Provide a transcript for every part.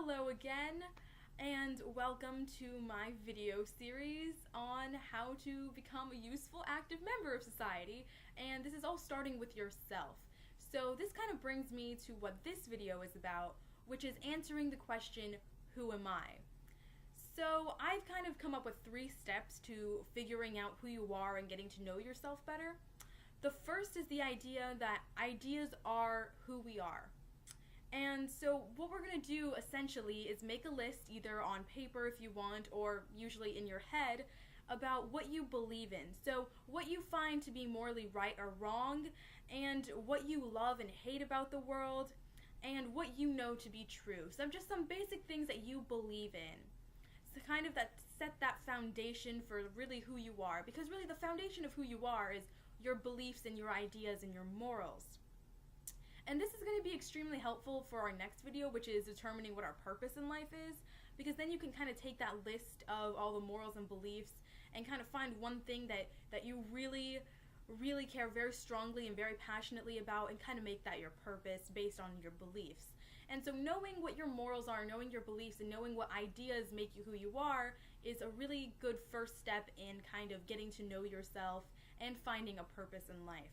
Hello again, and welcome to my video series on how to become a useful, active member of society, and this is all starting with yourself. So this kind of brings me to what this video is about, which is answering the question, who am I? So I've kind of come up with 3 steps to figuring out who you are and getting to know yourself better. The first is the idea that ideas are who we are. And so what we're going to do essentially is make a list, either on paper if you want, or usually in your head, about what you believe in. So what you find to be morally right or wrong, and what you love and hate about the world, and what you know to be true. So just some basic things that you believe in. So kind of that set that foundation for really who you are, because really the foundation of who you are is your beliefs and your ideas and your morals. And this is going to be extremely helpful for our next video, which is determining what our purpose in life is, because then you can kind of take that list of all the morals and beliefs and kind of find one thing that you really care very strongly and very passionately about, and kind of make that your purpose based on your beliefs. And so knowing what your morals are, knowing your beliefs, and knowing what ideas make you who you are is a really good first step in kind of getting to know yourself and finding a purpose in life.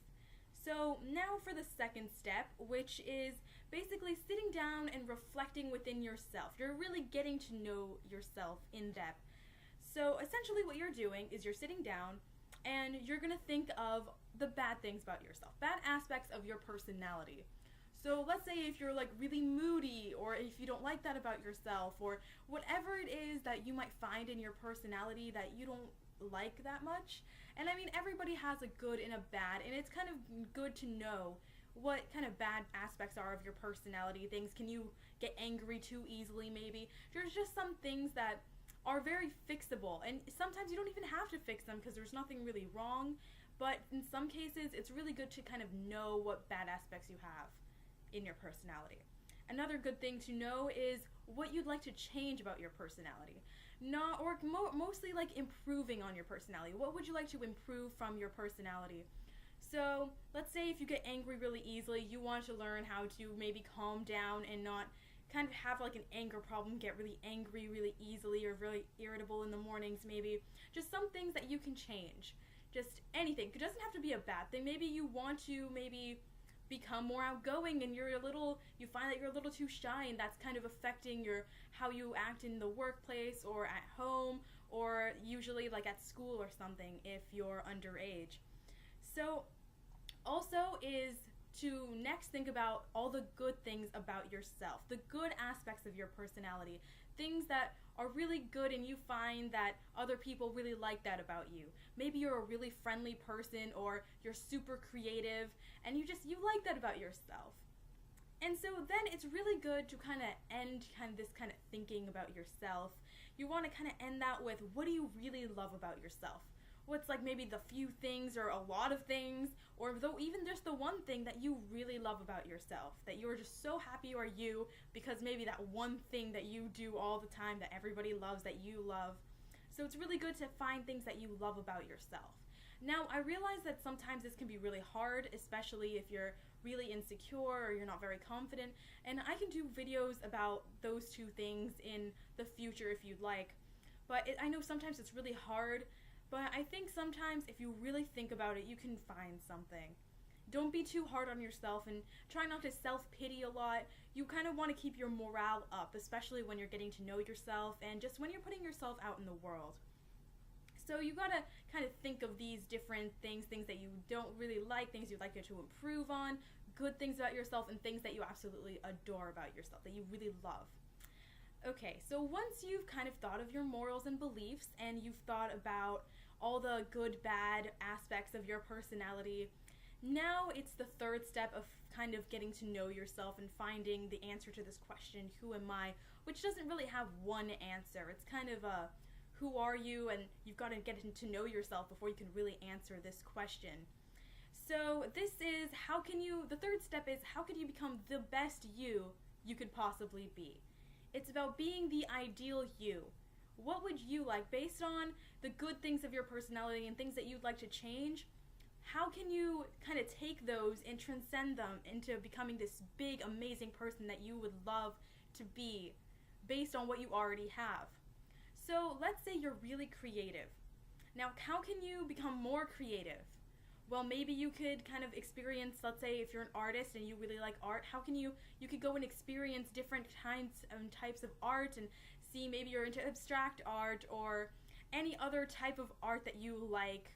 So now for the second step, which is basically sitting down and reflecting within yourself. You're really getting to know yourself in depth. So essentially what you're doing is you're sitting down and you're going to think of the bad things about yourself, bad aspects of your personality. So let's say if you're like really moody, or if you don't like that about yourself, or whatever it is that you might find in your personality that you don't like that much. And I mean, everybody has a good and a bad, and it's kind of good to know what kind of bad aspects are of your personality. Things, can you get angry too easily maybe? There's just some things that are very fixable, and sometimes you don't even have to fix them because there's nothing really wrong, but in some cases it's really good to kind of know what bad aspects you have in your personality. Another good thing to know is what you'd like to change about your personality. Mostly like improving on your personality. What would you like to improve from your personality? So let's say if you get angry really easily, you want to learn how to maybe calm down and not kind of have like an anger problem, get really angry really easily, or really irritable in the mornings maybe. Just some things that you can change. Just anything. It doesn't have to be a bad thing. Maybe you want to become more outgoing, and you find that you're a little too shy, and that's kind of affecting how you act in the workplace or at home, or usually like at school or something if you're underage. So also is to next think about all the good things about yourself, the good aspects of your personality, things that are really good and you find that other people really like that about you. Maybe you're a really friendly person, or you're super creative and you like that about yourself. And so then it's really good to kind of end this kind of thinking about yourself. You want to kind of end that with, what do you really love about yourself? What's like maybe the few things or a lot of things, or though even just the one thing that you really love about yourself, that you're just so happy you are you because maybe that one thing that you do all the time that everybody loves, that you love. So it's really good to find things that you love about yourself. Now, I realize that sometimes this can be really hard, especially if you're really insecure or you're not very confident, and I can do videos about those 2 things in the future if you'd like. But I know sometimes it's really hard, but I think sometimes if you really think about it, you can find something. Don't be too hard on yourself, and try not to self-pity a lot. You kind of want to keep your morale up, especially when you're getting to know yourself and just when you're putting yourself out in the world. So you gotta kind of think of these different things that you don't really like, things you'd like to improve on, good things about yourself, and things that you absolutely adore about yourself, that you really love. Okay, so once you've kind of thought of your morals and beliefs, and you've thought about all the good, bad aspects of your personality, now it's the third step of kind of getting to know yourself and finding the answer to this question, who am I? Which doesn't really have one answer. It's kind of a, who are you? And you've got to get to know yourself before you can really answer this question. So the third step is, how can you become the best you could possibly be? It's about being the ideal you. What would you like, based on the good things of your personality and things that you'd like to change? How can you kind of take those and transcend them into becoming this big, amazing person that you would love to be based on what you already have. So let's say you're really creative. Now, how can you become more creative? Well, maybe you could kind of experience, let's say if you're an artist and you really like art, how can you could go and experience different kinds and types of art and see, maybe you're into abstract art or any other type of art that you like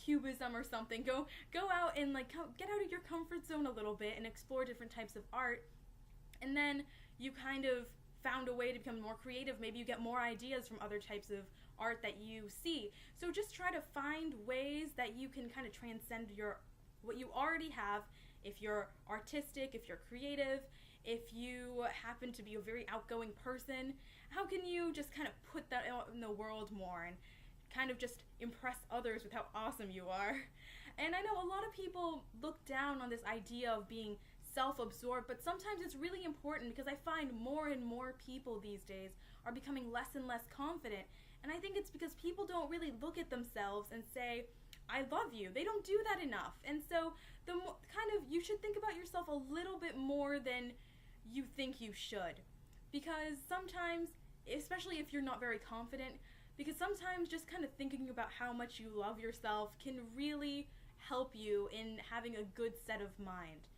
cubism or something. Go out and get out of your comfort zone a little bit and explore different types of art. And then you kind of found a way to become more creative. Maybe you get more ideas from other types of art that you see. So just try to find ways that you can kind of transcend what you already have. If you're artistic, if you're creative, if you happen to be a very outgoing person, how can you just kind of put that out in the world more and kind of just impress others with how awesome you are? And I know a lot of people look down on this idea of being self-absorbed, but sometimes it's really important, because I find more and more people these days are becoming less and less confident. And I think it's because people don't really look at themselves and say, I love you. They don't do that enough. And so you should think about yourself a little bit more than you think you should. Because sometimes, especially if you're not very confident, because sometimes just kind of thinking about how much you love yourself can really help you in having a good set of mind.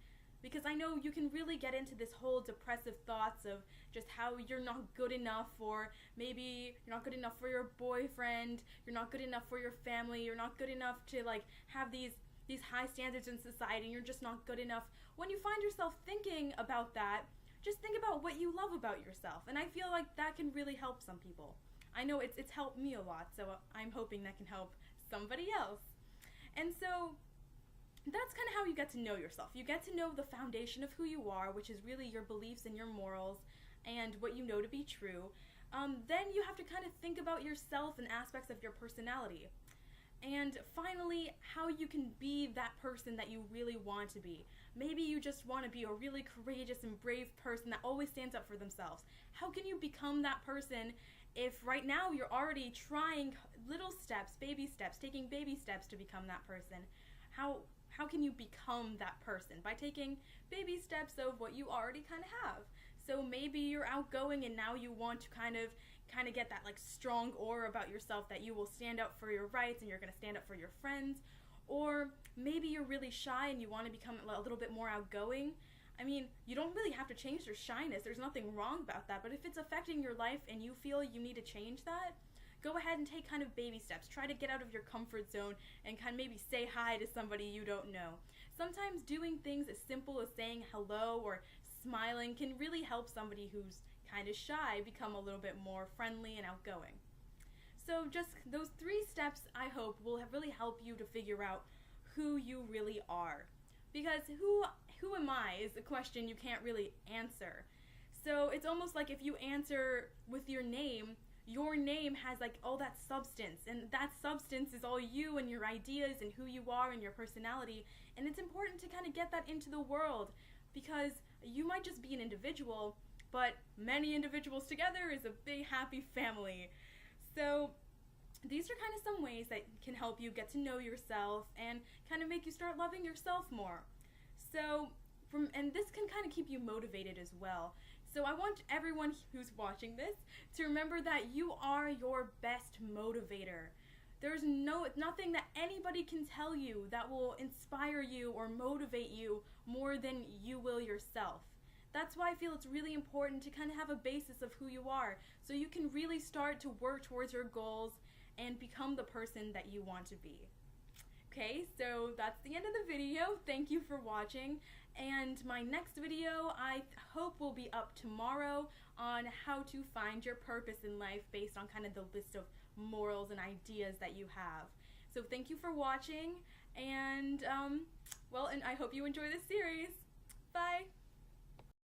Because I know you can really get into this whole depressive thoughts of just how you're not good enough, or maybe you're not good enough for your boyfriend, you're not good enough for your family, you're not good enough to have these high standards in society, and you're just not good enough. When you find yourself thinking about that, just think about what you love about yourself. And I feel like that can really help some people. I know it's helped me a lot, so I'm hoping that can help somebody else. And so that's kind of how you get to know yourself. You get to know the foundation of who you are, which is really your beliefs and your morals and what you know to be true. Then you have to kind of think about yourself and aspects of your personality. And finally, how you can be that person that you really want to be. Maybe you just want to be a really courageous and brave person that always stands up for themselves. How can you become that person if right now you're already trying little steps, baby steps, taking baby steps to become that person? How can you become that person? By taking baby steps of what you already kind of have. So maybe you're outgoing and now you want to kind of get that strong aura about yourself that you will stand up for your rights and you're going to stand up for your friends. Or maybe you're really shy and you want to become a little bit more outgoing. I mean, you don't really have to change your shyness. There's nothing wrong about that. But if it's affecting your life and you feel you need to change that, go ahead and take kind of baby steps. Try to get out of your comfort zone and kind of maybe say hi to somebody you don't know. Sometimes doing things as simple as saying hello or smiling can really help somebody who's kind of shy become a little bit more friendly and outgoing. So just those 3 steps, I hope, will really help you to figure out who you really are. Because who am I is a question you can't really answer. So it's almost like if you answer with your name has all that substance, and that substance is all you and your ideas and who you are and your personality. And it's important to kind of get that into the world, because you might just be an individual, but many individuals together is a big happy family. So these are kind of some ways that can help you get to know yourself and kind of make you start loving yourself more. So and this can kind of keep you motivated as well. So I want everyone who's watching this to remember that you are your best motivator. There's nothing that anybody can tell you that will inspire you or motivate you more than you will yourself. That's why I feel it's really important to kind of have a basis of who you are, so you can really start to work towards your goals and become the person that you want to be. Okay, so that's the end of the video. Thank you for watching. And my next video, I hope, will be up tomorrow on how to find your purpose in life based on kind of the list of morals and ideas that you have. So thank you for watching, and and I hope you enjoy this series. Bye!